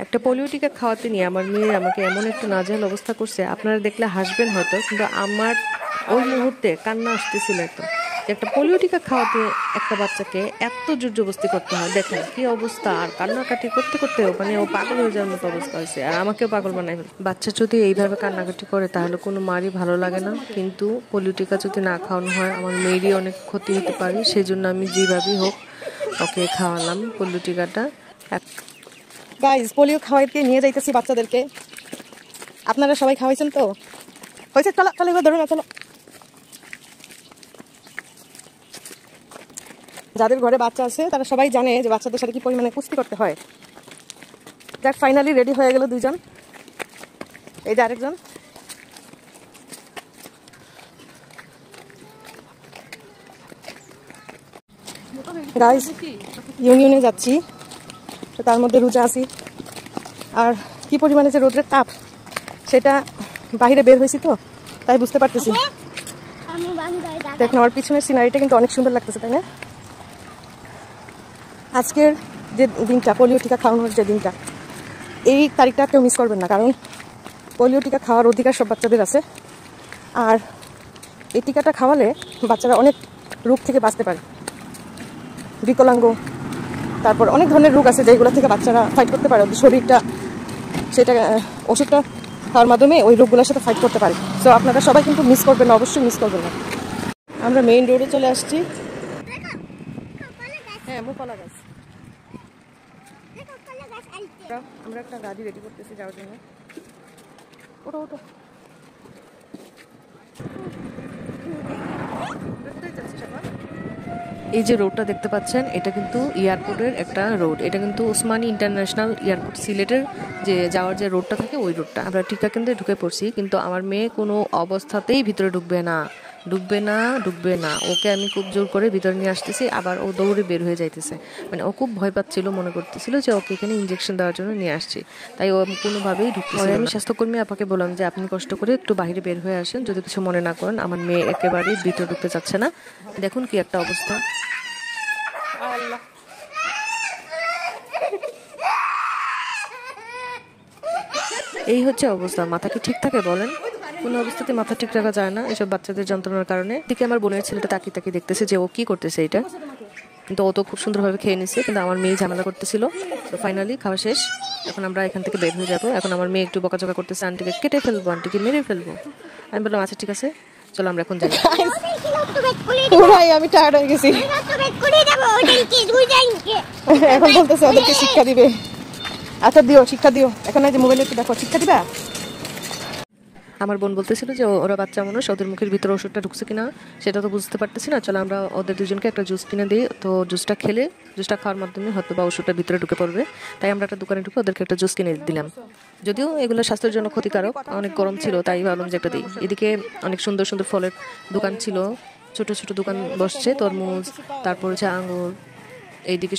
একটা পোলিও টিকা খাওয়াতে নিয়ে আমার মেয়ে আমাকে এমন একটা নাজেহাল অবস্থা করছে, আপনারা দেখলে হাসবেন হয়তো, কিন্তু আমার ওই মুহূর্তে কান্না আসতেছিল একদম। একটা পোলিও টিকা খাওয়াতে একটা বাচ্চাকে এত জোর জবরদস্তি করতে হয়, দেখেন কি অবস্থা। আর কান্নাকাটি করতে করতে মানে ও পাগল হয়ে যাওয়ার মতো অবস্থা হয়েছে, আর আমাকেও পাগল বানাই ফেলছে। বাচ্চা যদি এইভাবে কান্নাকাটি করে তাহলে কোনো মারই ভালো লাগে না, কিন্তু পোলিও টিকা যদি না খাওয়ানো হয় আমার মেয়েরই অনেক ক্ষতি হতে পারে। সেই জন্য আমি যেভাবেই হোক ওকে খাওয়ালাম পোলিও টিকাটা। গাইস, পোলিও খাওয়াইতে নিয়ে যাইতেছি বাচ্চাদেরকে। আপনারা সবাই খাওয়াইছেন তো? হয়েছে, চলো চলো এবার ধরো না, চলো। যাদের ঘরে বাচ্চা আছে তারা সবাই জানে যে বাচ্চাদের সাথে কি পরিমাণে কুস্তি করতে হয়। যাক, ফাইনালি রেডি হয়ে গেল দুইজন। এই যে আরেকজন। গাইস, ইউনিয়নে যাচ্ছি, তো তার মধ্যে রোজা আছি। আর কি পরিমাণে যে রোদের তাপ সেটা বাইরে বের হয়েছি তো তাই বুঝতে পারতেছি। দেখুন আমার পিছনের সিনারিটা কিন্তু অনেক সুন্দর লাগতেছে, তাই না? আজকের যে দিনটা, পোলিও টিকা খাওয়ানোর যে দিনটা, এই তারিখটা কেউ মিস করবেন না, কারণ পোলিও টিকা খাওয়ার অধিকার সব বাচ্চাদের আছে। আর এই টিকাটা খাওয়ালে বাচ্চারা অনেক রোগ থেকে বাঁচতে পারে। বিকলাঙ্গ, তারপর অনেক ধরনের রোগ আছে যেগুলো থেকে বাচ্চারা ফাইট করতে পারে। ওদের শরীরটা সেটা ওষুধটা খাওয়ার মাধ্যমে ওই রোগগুলোর সাথে ফাইট করতে পারে। সো আপনারা সবাই কিন্তু মিস করবেন না, অবশ্যই মিস করবেন না। আমরা মেইন রোডে চলে আসছি। হ্যাঁ, মোকলা গাছ। আমরা একটা গাড়ি রেডি করতেছি যাওয়ার জন্য। ওটো ওটো। এই যে রোডটা দেখতে পাচ্ছেন এটা কিন্তু এয়ারপোর্টের একটা রোড। এটা কিন্তু ওসমানী ইন্টারন্যাশনাল এয়ারপোর্ট, সিলেটের যে যাওয়ার যে রোডটা থাকে ওই রোডটা। আমরা টিকা কেন্দ্রে ঢুকে পড়ছি, কিন্তু আমার মেয়ে কোনো অবস্থাতেই ভিতরে ঢুকবে না, ঢুকবে না, ঢুকবে না। ওকে আমি খুব জোর করে ভিতরে নিয়ে আসতেছি, আবার ও দৌড়ে বের হয়ে যাইতেছে। মানে ও খুব ভয় পাচ্ছিল, মনে করতেছিল যে ওকে এখানে ইঞ্জেকশন দেওয়ার জন্য নিয়ে আসছি, তাই ও কোনোভাবেই ঢুকতেছিল না। আমি স্বাস্থ্যকর্মী আপাকে বললাম যে আপনি কষ্ট করে একটু বাইরে বের হয়ে আসেন, যদি কিছু মনে না করেন। আমার মেয়ে একেবারেই ভিতরে ঢুকতে চাচ্ছে না। দেখুন কি একটা অবস্থা। এই হচ্ছে অবস্থা। মাথা কি ঠিক থাকে বলেন? কোনো অবস্থাতে মাথা ঠিক রাখা যায় না এসব বাচ্চাদের যন্ত্রণার কারণে। দিকে আমার বোনের ছেলেটা তাকিয়ে তাকিয়ে দেখতেছে যে ও কি করতেছে এটা, কিন্তু ও তো খুব সুন্দরভাবে খেয়ে নিচ্ছে, কিন্তু আমার মেয়ে ঝামেলা করতেছিল। তো ফাইনালি খাওয়া শেষ, এখন আমরা এখান থেকে বের হয়ে যাবো। এখন আমার মেয়ে একটু বকাঝকা করতেছে, আন্টিকে কেটে ফেলবো, আন্টিকে মেরে ফেলবো। আমি বললাম আচ্ছা ঠিক আছে, চলো আমরা এখন যাই। ভাই আমি টায়ার্ড হয়ে গেছি, এখন বলতেছে ওদেরকে শিক্ষা দিবে। আচ্ছা দিও, শিক্ষা দিও। এখন এই যে মোবাইলে একটু দেখো, শিক্ষা দিবা। আমার বোন বলতেছিল যে ওরা বাচ্চা মানুষ, ওদের মুখের ভিতরে ওষুধটা ঢুকছে কিনা সেটা তো বুঝতে পারতেছি না, চলো আমরা ওদের দুজনকে একটা জুস কিনে দিই। তো জুসটা খেলে, জুসটা খাওয়ার মাধ্যমে হয়তো বা ওষুধটা ভিতরে ঢুকে পড়বে, তাই আমরা একটা দোকানে ঢুকে ওদেরকে একটা জুস কিনে দিলাম। যদিও এগুলো স্বাস্থ্যের জন্য ক্ষতিকারক, অনেক গরম ছিল তাই ভাবলাম যে একটা দিই। এদিকে অনেক সুন্দর সুন্দর ফলের দোকান ছিল, ছোট ছোট দোকান বসছে, তরমুজ, তারপর হচ্ছে আঙুর, এইদিকে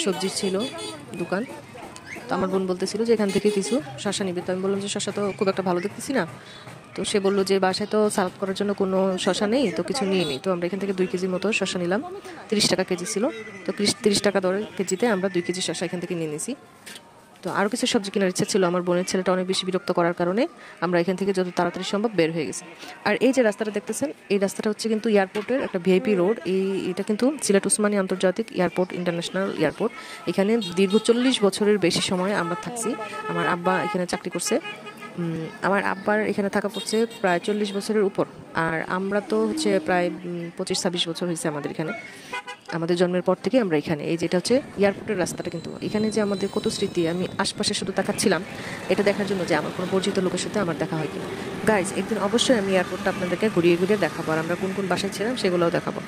সবজি ছিল দোকান। তো আমার বোন বলতেছিল যে এখান থেকে কিছু শশা নিবে। তো আমি বললাম যে শশা তো খুব একটা ভালো দেখতেছি না। তো সে বললো যে বাসায় তো সালাদ করার জন্য কোনো শশা নেই, তো কিছু নিয়ে নিই। তো আমরা এখান থেকে 2 কেজির মতো শশা নিলাম। 30 টাকা কেজি ছিল, তো 30 টাকা দরে কেজিতে আমরা 2 কেজি শশা এখান থেকে নিয়ে নিয়েছি। তো আরও কিছু সবজি কেনার ইচ্ছা ছিল, আমার বোনের ছেলেটা অনেক বেশি বিরক্ত করার কারণে আমরা এখান থেকে যত তাড়াতাড়ি সম্ভব বের হয়ে গেছি। আর এই যে রাস্তাটা দেখতেছেন, এই রাস্তাটা হচ্ছে কিন্তু এয়ারপোর্টের একটা ভিআইপি রোড। এটা কিন্তু সিলেট ওসমানী আন্তর্জাতিক এয়ারপোর্ট, ইন্টারন্যাশনাল এয়ারপোর্ট। এখানে দীর্ঘ 40 বছরের বেশি সময় আমরা থাকছি। আমার আব্বা এখানে চাকরি করছে, আমার আব্বার এখানে থাকা পড়ছে প্রায় 40 বছরের উপর। আর আমরা তো হচ্ছে প্রায় 25-26 বছর হয়েছে আমাদের এখানে, আমাদের জন্মের পর থেকে আমরা এখানে। এই যেটা হচ্ছে এয়ারপোর্টের রাস্তাটা, কিন্তু এখানে যে আমাদের কত স্মৃতি। আমি আশপাশে শুধু তাকাচ্ছিলাম এটা দেখার জন্য যে আমার কোনো পরিচিত লোকের সাথে আমার দেখা হয় কিনা। গাইজ, একদিন অবশ্যই আমি এয়ারপোর্টটা আপনাদেরকে ঘুরিয়ে ঘুরিয়ে দেখাবো, আর আমরা কোন কোন বাসায় ছিলাম সেগুলোও দেখাবো।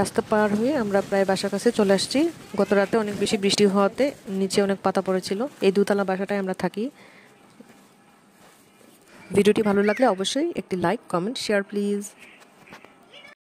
রাস্তা পার হয়ে আমরা প্রায় বাসার কাছে চলে আসছি। গত রাতে অনেক বেশি বৃষ্টি হওয়াতে নিচে অনেক পাতা পড়েছিল। এই 2তলা বাসাটায় আমরা থাকি। ভিডিওটি ভালো লাগলে অবশ্যই একটি লাইক, কমেন্ট, শেয়ার প্লিজ।